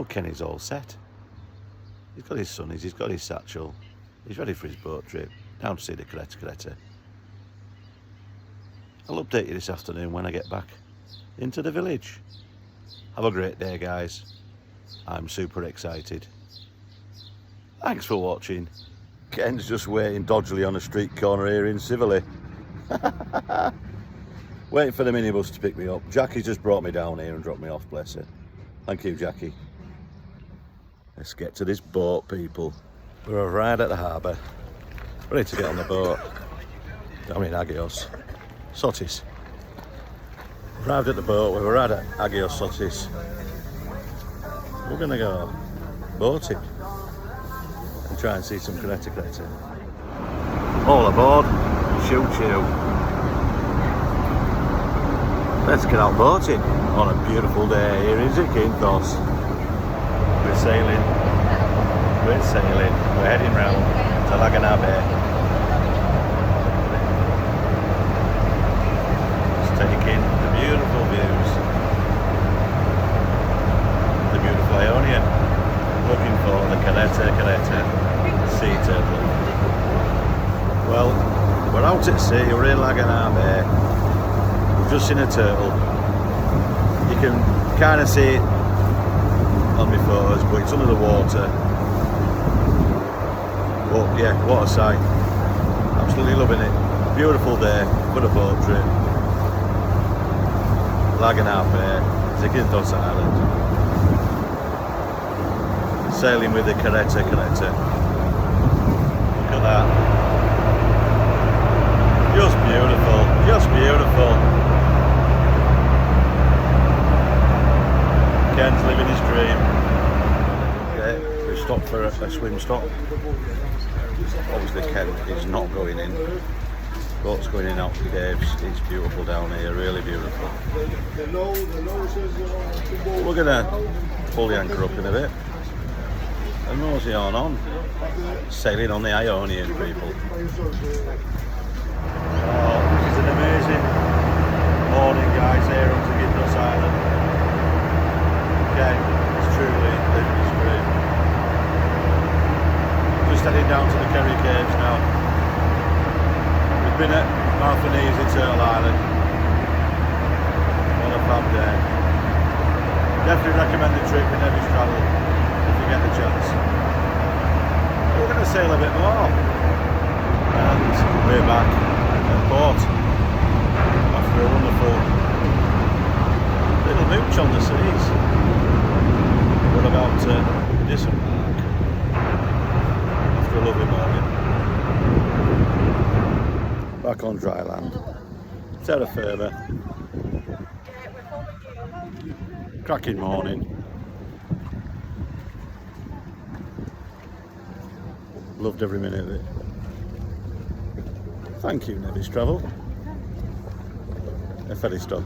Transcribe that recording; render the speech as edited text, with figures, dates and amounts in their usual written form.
Well, Kenny's all set. He's got his sunnies, he's got his satchel. He's ready for his boat trip, down to see the Caretta. I'll update you this afternoon when I get back into the village. Have a great day, guys. I'm super excited. Thanks for watching. Ken's just waiting dodgily on a street corner here in Civilly. Waiting for the minibus to pick me up. Jackie just brought me down here and dropped me off, bless her. Thank you, Jackie. Let's get to this boat, people. We're right at the harbour, ready to get on the boat. Down in Agios, Sotis. Arrived at the boat, we were right at Agios, Sotis. We're gonna go boating and try and see some Caretta. All aboard, choo choo. Let's get out boating on a beautiful day here in Zakynthos. We're sailing, we're heading round to Lagana Bay. Just taking the beautiful views, the beautiful Ionia, looking for the Caretta sea turtle. Well, we're out at sea, we're in Lagana Bay, we've just seen a turtle. You can kind of see it on my photos, but it's under the water. But yeah, what a sight. Absolutely loving it. Beautiful day for the boat trip. Lagana Bay, Zakynthos Island. Sailing with the Caretta. Look at that. Just beautiful, just beautiful. Ken's living his dream. Okay, we stopped for a swim stop. Obviously Ken is not going in. Boat's going in out the caves. It's beautiful down here, really beautiful. We're gonna pull the anchor up in a bit and mosey on. Sailing on the Ionian, people. Oh, this is an amazing morning, guys, here on Zakynthos Island. Okay, it's truly living his dream. Just heading down to the Kerry Caves now. We've been at Malfanese, Turtle Island. What a fab day. Definitely recommend the trip with Nevis Travel if you get the chance. We're going to sail a bit more. And we're back at port after a wonderful little mooch on the seas. We're about to disembark after a lovely morning. Back on dry land. Terra firma. Cracking morning. Loved every minute of it. Thank you, Nevis Travel. Efelisto.